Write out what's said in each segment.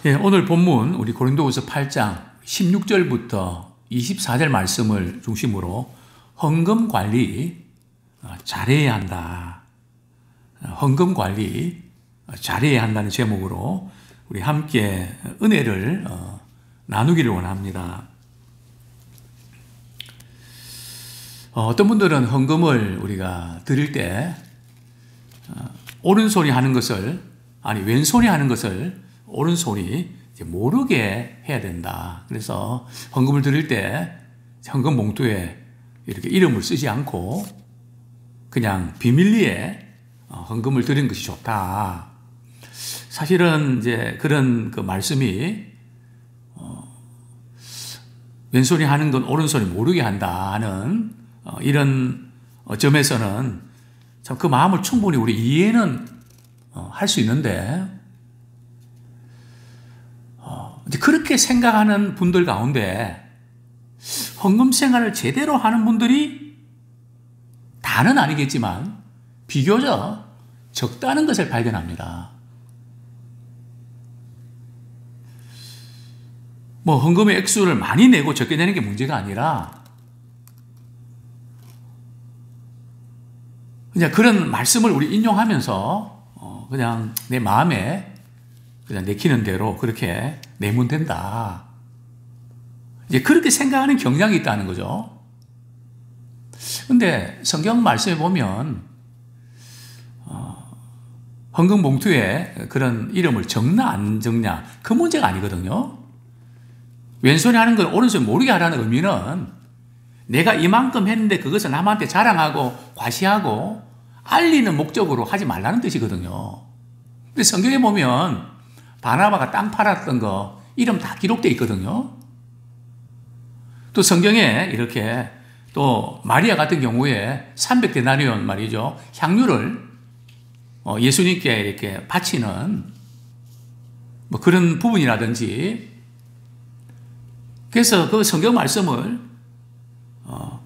예, 오늘 본문 우리 고린도후서 8장 16절부터 24절 말씀을 중심으로 헌금 관리 잘해야 한다. 헌금 관리 잘해야 한다는 제목으로 우리 함께 은혜를 나누기를 원합니다. 어떤 분들은 헌금을 우리가 드릴 때 오른손이 하는 것을 왼손이 하는 것을 오른손이 모르게 해야 된다. 그래서 헌금을 드릴 때 헌금 봉투에 이렇게 이름을 쓰지 않고 그냥 비밀리에 헌금을 드리는 것이 좋다. 사실은 이제 그런 그 말씀이 왼손이 하는 건 오른손이 모르게 한다는 이런 점에서는 참 그 마음을 충분히 우리 이해는 할 수 있는데 이제 그렇게 생각하는 분들 가운데 헌금 생활을 제대로 하는 분들이 다는 아니겠지만 비교적 적다는 것을 발견합니다. 헌금의 액수를 많이 내고 적게 내는 게 문제가 아니라 그냥 그런 말씀을 우리 인용하면서 그냥 내 마음에 그냥 내키는 대로 그렇게 내면 된다. 이제 그렇게 생각하는 경향이 있다는 거죠. 근데 성경 말씀에 보면 헌금 봉투에 그런 이름을 적나 안 적냐 그 문제가 아니거든요. 왼손이 하는 걸 오른손이 모르게 하라는 의미는 내가 이만큼 했는데 그것을 남한테 자랑하고 과시하고 알리는 목적으로 하지 말라는 뜻이거든요. 근데 성경에 보면 바나바가 땅 팔았던 거 이름 다 기록되어 있거든요. 또 성경에 이렇게 또 마리아 같은 경우에 300데나리온 말이죠. 향유를 예수님께 이렇게 바치는 그런 부분이라든지 그래서 그 성경 말씀을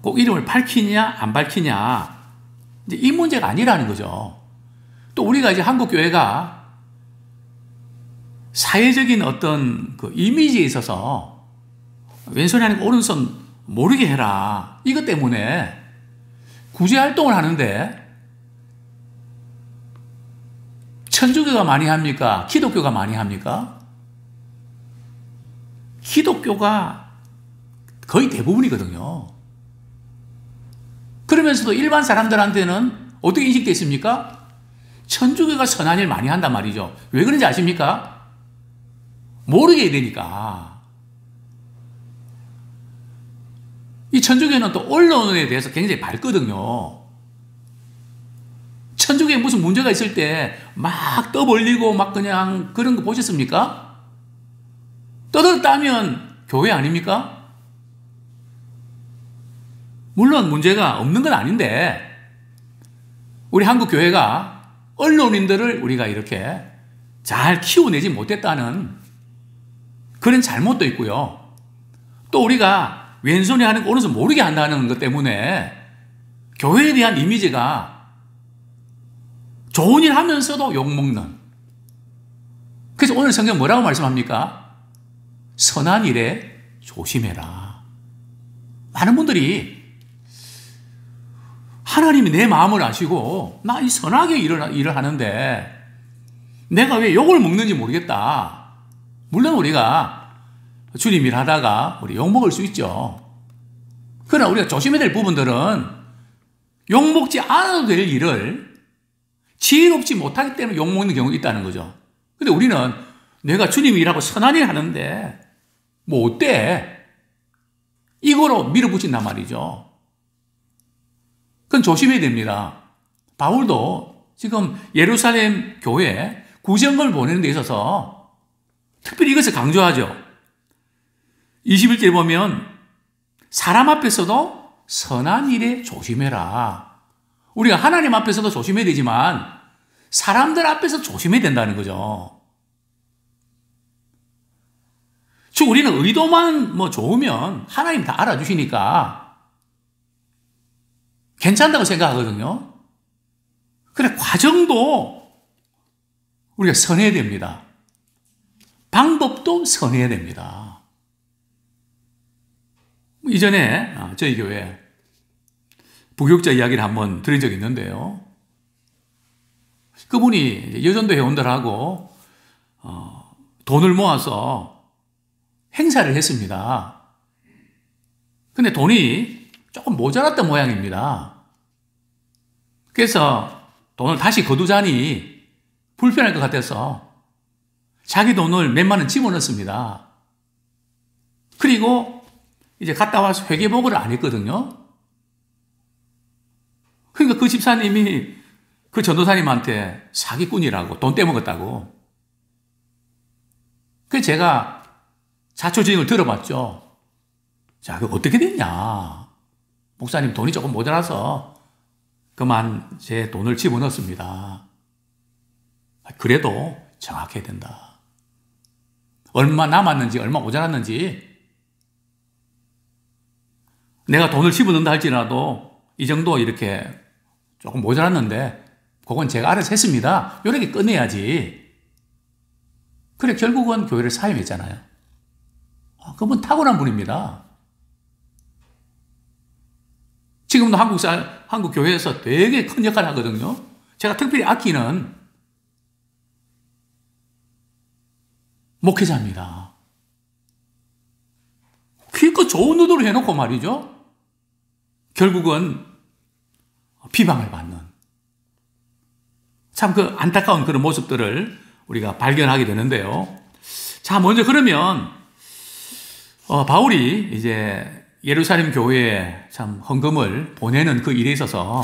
꼭 이름을 밝히냐 안 밝히냐 이제 이 문제가 아니라는 거죠. 또 우리가 이제 한국 교회가 사회적인 어떤 그 이미지에 있어서 왼손이 아니고 오른손 모르게 해라. 이것 때문에 구제 활동을 하는데 천주교가 많이 합니까? 기독교가 많이 합니까? 기독교가 거의 대부분이거든요. 그러면서도 일반 사람들한테는 어떻게 인식되어 있습니까? 천주교가 선한 일 많이 한단 말이죠. 왜 그런지 아십니까? 모르게 해야 되니까. 이 천주교는 또 언론에 대해서 굉장히 밝거든요. 천주교에 무슨 문제가 있을 때 막 떠벌리고 막 그냥 그런 거 보셨습니까? 떠들었다면 교회 아닙니까? 물론 문제가 없는 건 아닌데 우리 한국 교회가 언론인들을 우리가 이렇게 잘 키워내지 못했다는 그런 잘못도 있고요. 또 우리가 왼손이 하는 거 오른손 모르게 한다는 것 때문에 교회에 대한 이미지가 좋은 일 하면서도 욕먹는. 그래서 오늘 성경 뭐라고 말씀합니까? 선한 일에 조심해라. 많은 분들이 하나님이 내 마음을 아시고 나 이 선하게 일을 하는데 내가 왜 욕을 먹는지 모르겠다. 물론 우리가 주님 일하다가 우리 욕먹을 수 있죠. 그러나 우리가 조심해야 될 부분들은 욕먹지 않아도 될 일을 지혜롭지 못하기 때문에 욕먹는 경우가 있다는 거죠. 근데 우리는 내가 주님 일하고 선한 일 하는데 뭐 어때? 이거로 밀어붙인단 말이죠. 그건 조심해야 됩니다. 바울도 지금 예루살렘 교회에 구정을 보내는 데 있어서 특별히 이것을 강조하죠. 21절에 보면 사람 앞에서도 선한 일에 조심해라. 우리가 하나님 앞에서도 조심해야 되지만 사람들 앞에서 조심해야 된다는 거죠. 즉 우리는 의도만 좋으면 하나님 다 알아주시니까 괜찮다고 생각하거든요. 그래 과정도 우리가 선해야 됩니다. 방법도 선해야 됩니다. 이전에 저희 교회 부교육자 이야기를 한번 들은 적이 있는데요. 그분이 여전도 회원들하고 돈을 모아서 행사를 했습니다. 근데 돈이 조금 모자랐던 모양입니다. 그래서 돈을 다시 거두자니 불편할 것 같아서 자기 돈을 몇만 원 집어넣습니다. 그리고 이제 갔다 와서 회계보고를 안 했거든요. 그러니까 그 집사님이 그 전도사님한테 사기꾼이라고 돈 떼먹었다고. 그래서 제가 자초지종을 들어봤죠. 자, 그거 어떻게 됐냐. 목사님 돈이 조금 모자라서 그만 제 돈을 집어넣었습니다. 그래도 정확해야 된다. 얼마 남았는지 얼마 모자랐는지 내가 돈을 집어넣는다 할지라도 이 정도 이렇게 조금 모자랐는데 그건 제가 알아서 했습니다. 이렇게 끝내야지. 그래 결국은 교회를 사임했잖아요. 그분 탁월한 분입니다. 지금도 한국 교회에서 되게 큰 역할을 하거든요. 제가 특별히 아끼는 목회자입니다. 기껏 좋은 의도를 해놓고 말이죠. 결국은 비방을 받는 참 그 안타까운 그런 모습들을 우리가 발견하게 되는데요. 자, 먼저 그러면 바울이 이제 예루살렘 교회에 참 헌금을 보내는 그 일에 있어서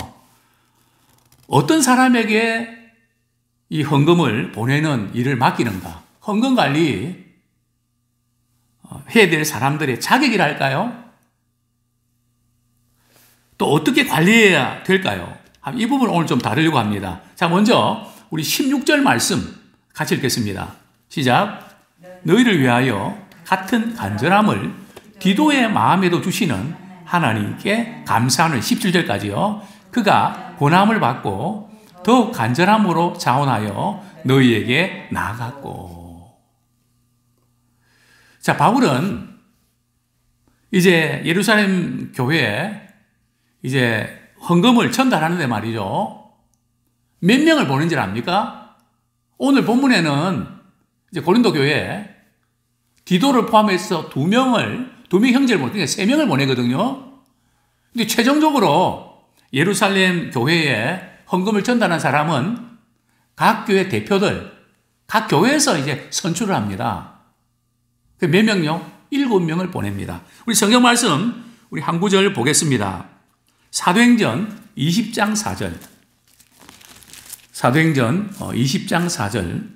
어떤 사람에게 이 헌금을 보내는 일을 맡기는가? 헌금 관리 해야 될 사람들의 자격이랄까요? 또 어떻게 관리해야 될까요? 이 부분을 오늘 좀 다루려고 합니다. 자, 먼저 우리 16절 말씀 같이 읽겠습니다. 시작. 너희를 위하여 같은 간절함을 디도의 마음에도 주시는 하나님께 감사하는 17절까지요. 그가 고난을 받고 더욱 간절함으로 자원하여 너희에게 나아갔고. 자, 바울은 이제 예루살렘 교회에 이제 헌금을 전달하는데 말이죠. 몇 명을 보낸지 압니까? 오늘 본문에는 이제 고린도 교회에 디도를 포함해서 두 명 형제를 보내니까 3명을 보내거든요. 근데 최종적으로 예루살렘 교회에 헌금을 전달한 사람은 각 교회 대표들, 각 교회에서 이제 선출을 합니다. 그 몇 명요? 7명을 보냅니다. 우리 성경 말씀, 우리 한 구절 보겠습니다. 사도행전 20장 4절. 사도행전 20장 4절.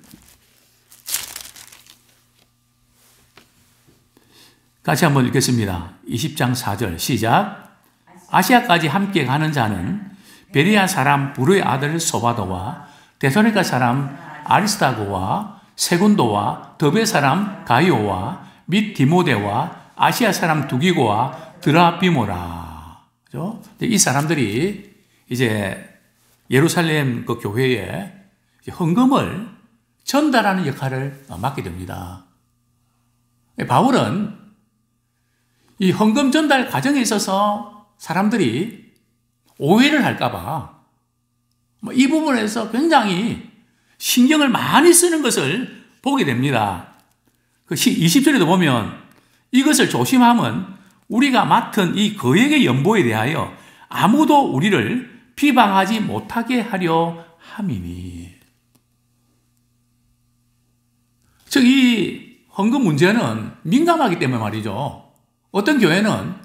같이 한번 읽겠습니다. 20장 4절 시작. 아시아까지 함께 가는 자는 베레아 사람 부르의 아들 소바도와 데살로니가 사람 아리스타고와 세군도와 더베 사람 가이오와 및 디모데와 아시아 사람 두기고와 드라비모라. 그죠? 이 사람들이 이제 예루살렘 그 교회에 헌금을 전달하는 역할을 맡게 됩니다. 바울은 이 헌금 전달 과정에 있어서 사람들이 오해를 할까봐 이 부분에서 굉장히 신경을 많이 쓰는 것을 보게 됩니다. 그 20절에도 보면 이것을 조심함은 우리가 맡은 이 거액의 연보에 대하여 아무도 우리를 비방하지 못하게 하려 함이니. 즉, 이 헌금 문제는 민감하기 때문에 말이죠. 어떤 교회는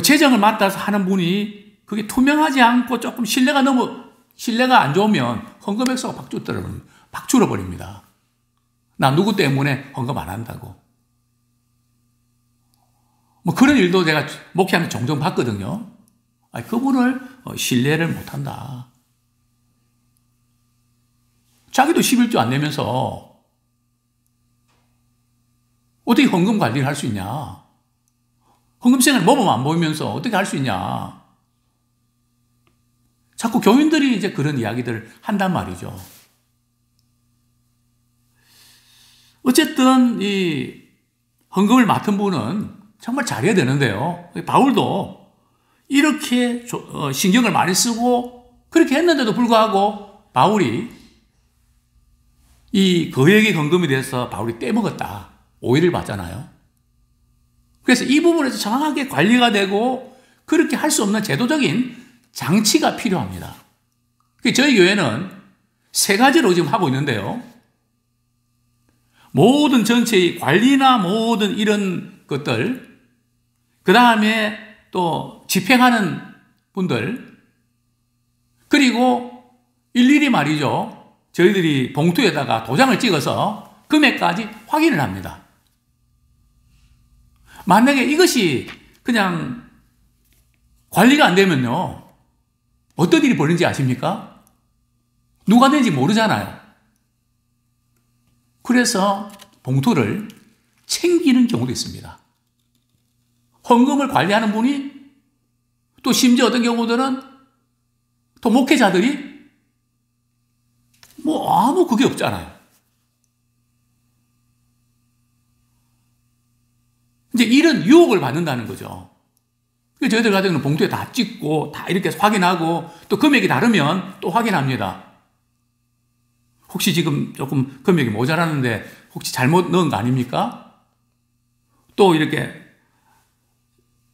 재정을 맡아서 하는 분이 그게 투명하지 않고 조금 신뢰가 안 좋으면 헌금 액수가 팍 줄어버립니다. 나 누구 때문에 헌금 안 한다고. 뭐 그런 일도 제가 목회하면서 종종 봤거든요. 그분을 신뢰를 못 한다. 자기도 11조 안 내면서 어떻게 헌금 관리를 할 수 있냐? 헌금생을 모범 안 보이면서 어떻게 할 수 있냐? 자꾸 교인들이 이제 그런 이야기들을 한단 말이죠. 어쨌든 이 헌금을 맡은 분은 정말 잘해야 되는데요. 바울도 이렇게 신경을 많이 쓰고 그렇게 했는데도 불구하고 바울이 이 거액의 헌금에 대해서 바울이 떼먹었다. 오해를 받잖아요. 그래서 이 부분에서 정확하게 관리가 되고 그렇게 할 수 없는 제도적인 장치가 필요합니다. 저희 교회는 세 가지로 지금 하고 있는데요. 모든 전체의 관리나 모든 이런 것들, 그 다음에 또 집행하는 분들, 그리고 일일이 말이죠. 저희들이 봉투에다가 도장을 찍어서 금액까지 확인을 합니다. 만약에 이것이 그냥 관리가 안 되면요. 어떤 일이 벌어지는지 아십니까? 누가 된지 모르잖아요. 그래서 봉투를 챙기는 경우도 있습니다. 헌금을 관리하는 분이 또 심지어 어떤 경우들은 또 목회자들이 아무 그게 없잖아요. 이제 이런 유혹을 받는다는 거죠. 저희들 같은 경우는 봉투에 다 찍고 다 이렇게 확인하고 또 금액이 다르면 또 확인합니다. 혹시 지금 조금 금액이 모자라는데 혹시 잘못 넣은 거 아닙니까? 또 이렇게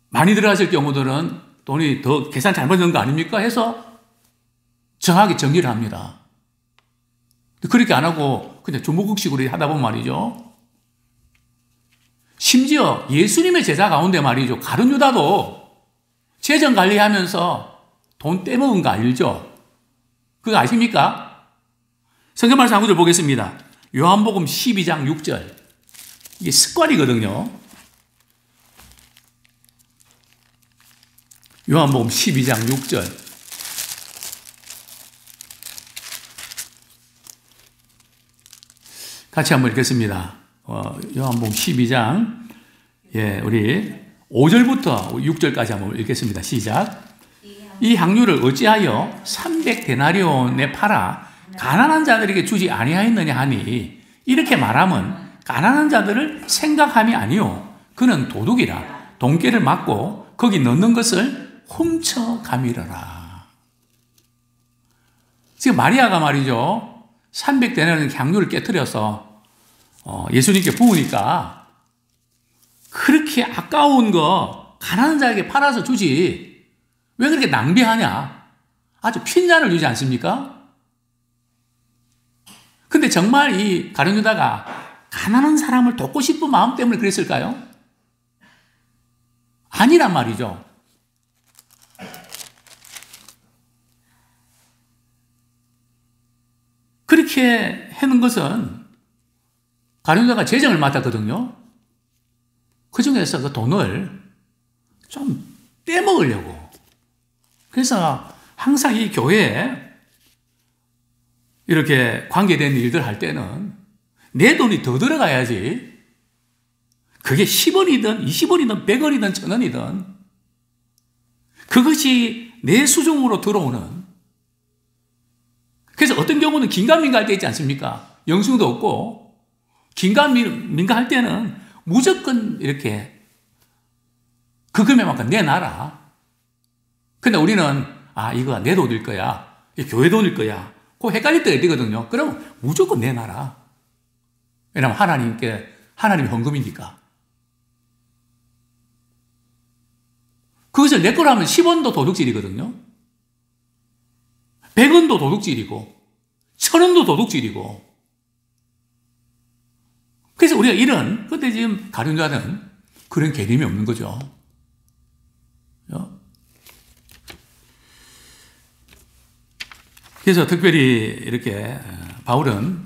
많이 들어가실 경우들은 돈이 더 계산 잘못 넣은 거 아닙니까? 해서 정확하게 정리를 합니다. 그렇게 안 하고 그냥 주먹국식으로 하다 보면 말이죠. 심지어 예수님의 제자 가운데 말이죠. 가룟 유다도 재정 관리하면서 돈 떼먹은 거 알죠? 그거 아십니까? 성경 말씀 한 구절 보겠습니다. 요한복음 12장 6절. 이게 습관이거든요. 요한복음 12장 6절. 같이 한번 읽겠습니다. 요한복음 12장, 우리 5절부터 6절까지 한번 읽겠습니다. 시작. 이 향유를 어찌하여 300데나리온에 팔아 가난한 자들에게 주지 아니하였느냐 하니, 이렇게 말하면 가난한 자들을 생각함이 아니요 그는 도둑이라 돈깨를 맞고 거기 넣는 것을 훔쳐가미러라. 지금 마리아가 말이죠. 300데나리온 향유를 깨뜨려서 예수님께 부으니까 그렇게 아까운 거 가난한 자에게 팔아서 주지 왜 그렇게 낭비하냐. 아주 핀잔을 주지 않습니까? 근데 정말 이 가룟 유다가 가난한 사람을 돕고 싶은 마음 때문에 그랬을까요? 아니란 말이죠. 그렇게 하는 것은 가룟 유다가 재정을 맡았거든요. 그 중에서 그 돈을 좀 떼먹으려고. 그래서 항상 이 교회에 이렇게 관계된 일들 할 때는 내 돈이 더 들어가야지. 그게 10원이든 20원이든 100원이든 1000원이든 그것이 내 수중으로 들어오는. 그래서 어떤 경우는 긴가민가 할 때 있지 않습니까? 영수증도 없고 긴가민가 할 때는 무조건 이렇게 그 금액만큼 내놔라. 근데 우리는 이거 내 돈일 거야. 교회 돈일 거야. 그거 헷갈릴 때가 있거든요. 그럼 무조건 내놔라. 왜냐하면 하나님의 헌금이니까. 그것을 내 거로 하면 10원도 도둑질이거든요. 100원도 도둑질이고 1000원도 도둑질이고. 그래서 우리가 근데 지금 가룟 유다는 그런 개념이 없는 거죠. 그래서 특별히 이렇게 바울은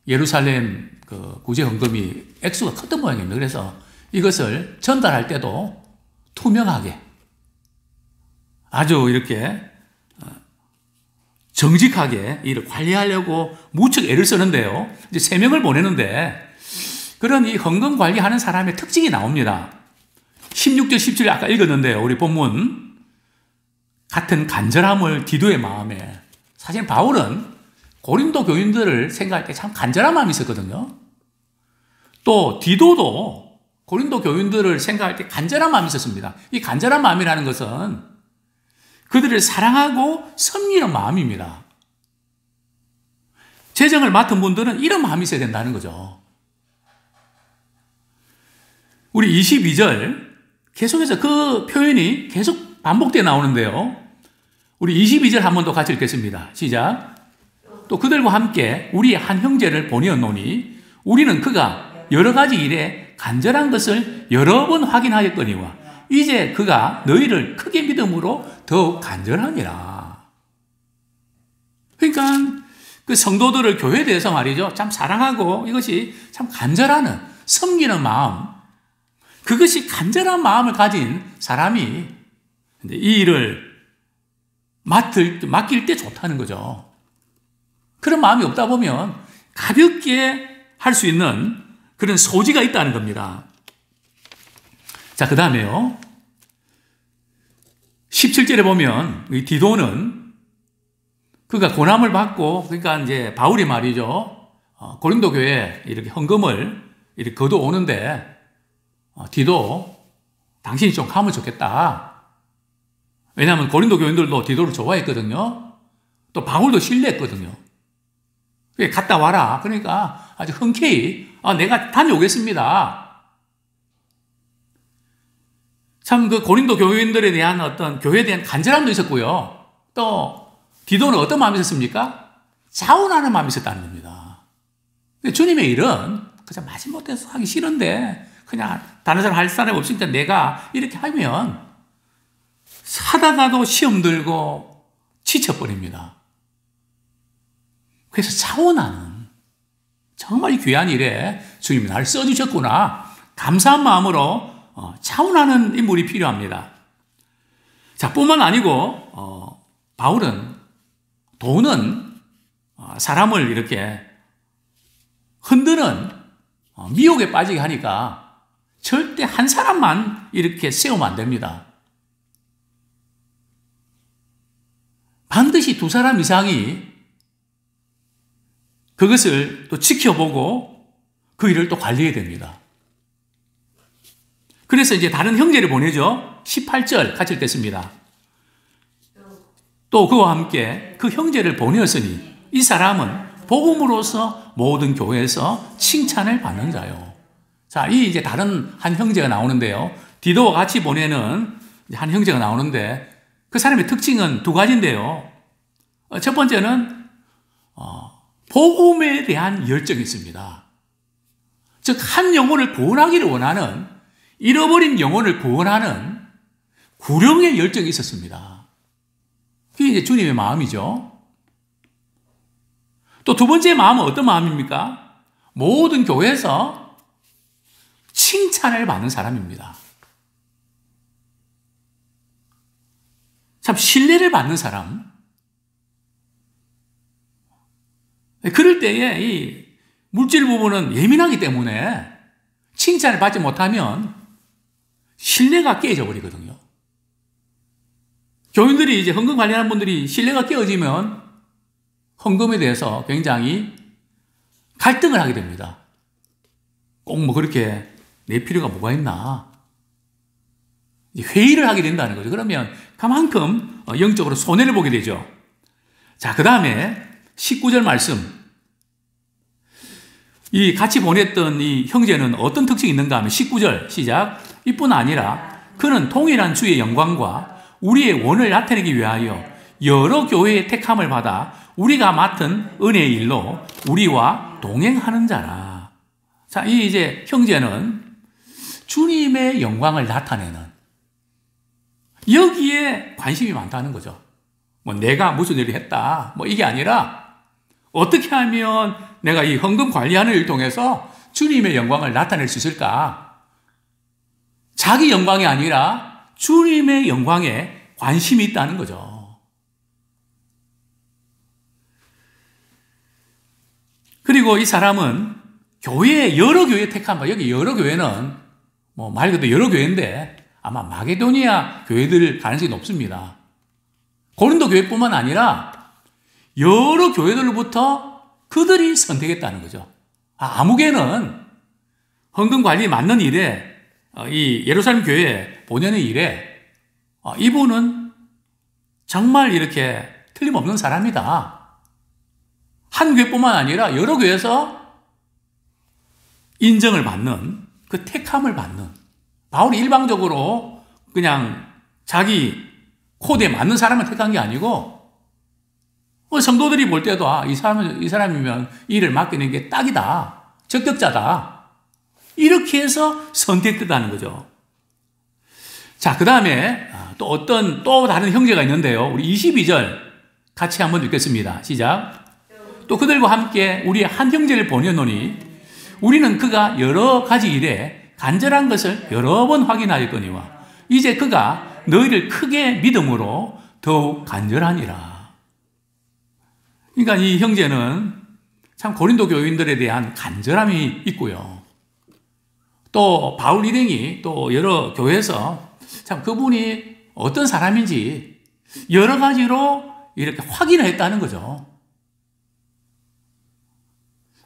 예루살렘 그 구제 헌금이 액수가 컸던 모양입니다. 그래서 이것을 전달할 때도 투명하게 아주 이렇게 정직하게 이를 관리하려고 무척 애를 쓰는데요. 이제 3명을 보내는데 그런 이 헌금 관리하는 사람의 특징이 나옵니다. 16절, 17절 아까 읽었는데요. 우리 본문 같은 간절함을 디도의 마음에. 사실 바울은 고린도 교인들을 생각할 때 참 간절한 마음이 있었거든요. 또 디도도 고린도 교인들을 생각할 때 간절한 마음이 있었습니다. 이 간절한 마음이라는 것은 그들을 사랑하고 섬기는 마음입니다. 재정을 맡은 분들은 이런 마음이 있어야 된다는 거죠. 우리 22절 계속해서 그 표현이 계속 반복되어 나오는데요. 우리 22절 한 번 더 같이 읽겠습니다. 시작. 또 그들과 함께 우리의 한 형제를 보내었노니 우리는 그가 여러 가지 일에 간절한 것을 여러 번 확인하였거니와 이제 그가 너희를 크게 믿음으로 더욱 간절하니라. 그러니까 그 성도들을 교회에 대해서 말이죠. 참 사랑하고 이것이 참 간절하는 섬기는 마음, 그것이 간절한 마음을 가진 사람이 이 일을 맡길 때 좋다는 거죠. 그런 마음이 없다 보면 가볍게 할 수 있는 그런 소지가 있다는 겁니다. 자, 그 다음에요. 17절에 보면 이 디도는 그가 고난을 받고, 그러니까 이제 바울이 말이죠. 고린도 교회에 이렇게 헌금을 이렇게 거둬오는데, 디도, 당신이 좀 가면 좋겠다. 왜냐하면 고린도 교인들도 디도를 좋아했거든요. 또 바울도 신뢰했거든요. 갔다 와라. 그러니까 아주 흔쾌히 내가 다녀오겠습니다. 참 그 고린도 교인들에 대한 어떤 교회에 대한 간절함도 있었고요. 또 디도는 어떤 마음이 있었습니까? 자원하는 마음이 있었다는 겁니다. 주님의 일은 그냥 마지못해서 하기 싫은데 그냥 다른 사람 할 사람이 없으니까 내가 이렇게 하면 하다가도 시험 들고 지쳐버립니다. 그래서 자원하는 정말 귀한 일에 주님이 나를 써주셨구나. 감사한 마음으로 자원하는 인물이 필요합니다. 자, 뿐만 아니고 바울은 돈은 사람을 이렇게 흔드는 미혹에 빠지게 하니까 절대 한 사람만 이렇게 세우면 안 됩니다. 반드시 두 사람 이상이 그것을 또 지켜보고 그 일을 또 관리해야 됩니다. 그래서 이제 다른 형제를 보내죠. 18절 같이 읽겠습니다. 또 그와 함께 그 형제를 보내었으니 이 사람은 복음으로서 모든 교회에서 칭찬을 받는 자요. 자, 이 이제 다른 한 형제가 나오는데요. 디도와 같이 보내는 한 형제가 나오는데 그 사람의 특징은 두 가지인데요. 첫 번째는 복음에 대한 열정이 있습니다. 즉, 한 영혼을 구원하기를 원하는, 잃어버린 영혼을 구원하는 구령의 열정이 있었습니다. 그게 이제 주님의 마음이죠. 또 두 번째 마음은 어떤 마음입니까? 모든 교회에서 칭찬을 받는 사람입니다. 참 신뢰를 받는 사람. 그럴 때에 이 물질 부분은 예민하기 때문에 칭찬을 받지 못하면 신뢰가 깨져 버리거든요. 교인들이 이제 헌금 관리하는 분들이 신뢰가 깨어지면 헌금에 대해서 굉장히 갈등을 하게 됩니다. 꼭 뭐 그렇게 내 필요가 뭐가 있나. 회의를 하게 된다는 거죠. 그러면 그만큼 영적으로 손해를 보게 되죠. 자, 그 다음에 19절 말씀. 이 같이 보냈던 이 형제는 어떤 특징이 있는가 하면 19절 시작. 이뿐 아니라 그는 동일한 주의 영광과 우리의 원을 나타내기 위하여 여러 교회의 택함을 받아 우리가 맡은 은혜의 일로 우리와 동행하는 자라. 자, 이 이제 형제는 주님의 영광을 나타내는 여기에 관심이 많다는 거죠. 뭐 내가 무슨 일을 했다. 뭐 이게 아니라 어떻게 하면 내가 이 헌금 관리하는 일을 통해서 주님의 영광을 나타낼 수 있을까? 자기 영광이 아니라 주님의 영광에 관심이 있다는 거죠. 그리고 이 사람은 교회, 여러 교회 택한, 여기 여러 교회는 뭐 말 그대로 여러 교회인데 아마 마게도니아 교회들 가능성이 높습니다. 고린도 교회뿐만 아니라 여러 교회들로부터 그들이 선택했다는 거죠. 아무 교회는 헌금 관리 맡는 일에 이 예루살렘 교회에 보내는 일에 이분은 정말 이렇게 틀림없는 사람이다. 한 교회뿐만 아니라 여러 교회에서 인정을 받는 그 택함을 받는 바울이 일방적으로 그냥 자기 코드에 맞는 사람을 택한 게 아니고 성도들이 볼 때도 이 사람이면 일을 맡기는 게 딱이다. 적격자다. 이렇게 해서 선택됐다는 거죠. 자, 그 다음에 또 다른 형제가 있는데요. 우리 22절 같이 한번 읽겠습니다. 시작. 또 그들과 함께 우리의 한 형제를 보내노니 우리는 그가 여러 가지 일에 간절한 것을 여러 번 확인하였거니와 이제 그가 너희를 크게 믿음으로 더욱 간절하니라. 그러니까 이 형제는 참 고린도 교인들에 대한 간절함이 있고요. 또 바울 일행이 또 여러 교회에서 참 그분이 어떤 사람인지 여러 가지로 이렇게 확인을 했다는 거죠.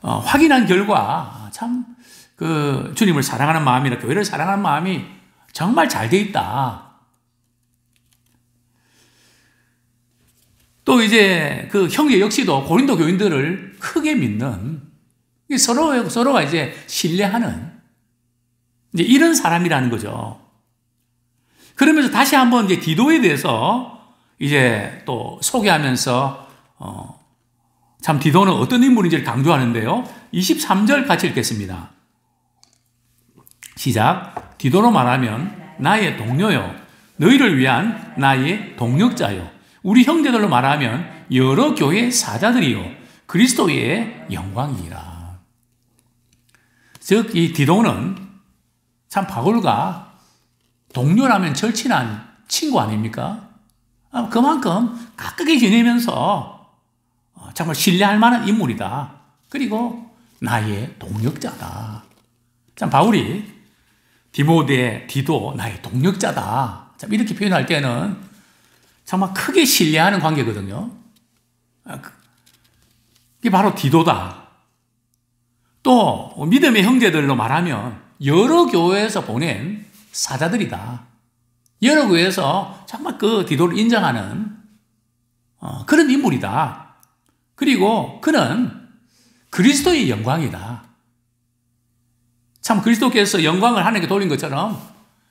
확인한 결과 참 그 주님을 사랑하는 마음이나 교회를 사랑하는 마음이 정말 잘 돼 있다. 또 이제 그 형제 역시도 고린도 교인들을 크게 믿는 서로가 이제 신뢰하는 이제 이런 사람이라는 거죠. 그러면서 다시 한번 이제 디도에 대해서 이제 또 소개하면서 참 디도는 어떤 인물인지를 강조하는데요. 23절 같이 읽겠습니다. 시작. 디도로 말하면 나의 동료요 너희를 위한 나의 동력자요 우리 형제들로 말하면 여러 교회 사자들이요 그리스도의 영광이니라. 즉 이 디도는 참 바울과 동료라면 절친한 친구 아닙니까? 그만큼 가깝게 지내면서 정말 신뢰할 만한 인물이다. 그리고 나의 동력자다. 참 바울이 디모데, 디도 나의 동력자다. 참 이렇게 표현할 때는 정말 크게 신뢰하는 관계거든요. 이게 바로 디도다. 또 믿음의 형제들로 말하면 여러 교회에서 보낸 사자들이다. 여러 교회에서 정말 그 디도를 인정하는 그런 인물이다. 그리고 그는 그리스도의 영광이다. 참 그리스도께서 영광을 하나님께 돌린 것처럼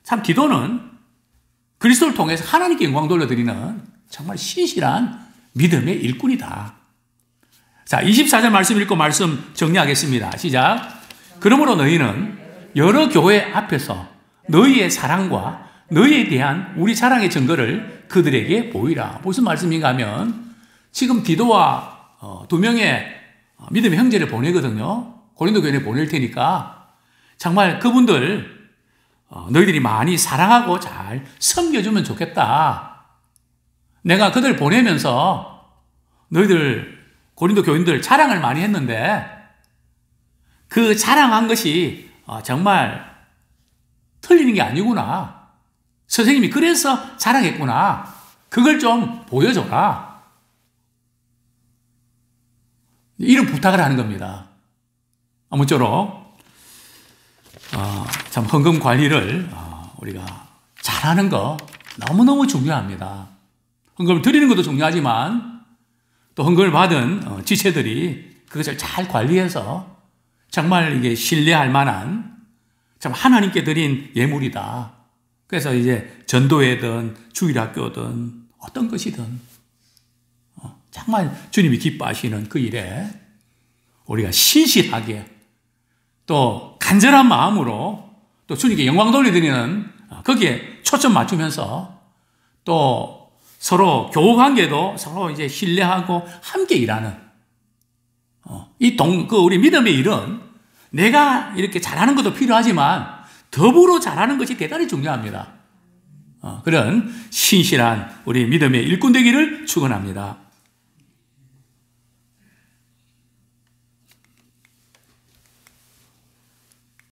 참 디도는 그리스도를 통해서 하나님께 영광 돌려드리는 정말 신실한 믿음의 일꾼이다. 자, 24절 말씀 읽고 말씀 정리하겠습니다. 시작. 그러므로 너희는 여러 교회 앞에서 너희의 사랑과 너희에 대한 우리 사랑의 증거를 그들에게 보이라. 무슨 말씀인가 하면 지금 디도와 두 명의 믿음의 형제를 보내거든요. 고린도 교회에 보낼 테니까 정말 그분들 너희들이 많이 사랑하고 잘 섬겨주면 좋겠다. 내가 그들 보내면서 너희들 고린도 교인들 자랑을 많이 했는데 그 자랑한 것이 정말 틀리는 게 아니구나. 선생님이 그래서 자랑했구나. 그걸 좀 보여줘라. 이런 부탁을 하는 겁니다. 아무쪼록 참 헌금 관리를 우리가 잘하는 거 너무너무 중요합니다. 헌금을 드리는 것도 중요하지만 또 헌금을 받은 지체들이 그것을 잘 관리해서 정말 이게 신뢰할 만한 참 하나님께 드린 예물이다. 그래서 이제 전도회든 주일학교든 어떤 것이든 정말 주님이 기뻐하시는 그 일에 우리가 신실하게 또 간절한 마음으로 또 주님께 영광 돌려드리는 거기에 초점 맞추면서 또 서로 교우관계도 서로 이제 신뢰하고 함께 일하는 우리 믿음의 일은 내가 이렇게 잘하는 것도 필요하지만 더불어 잘하는 것이 대단히 중요합니다. 그런 신실한 우리 믿음의 일꾼 되기를 축원합니다.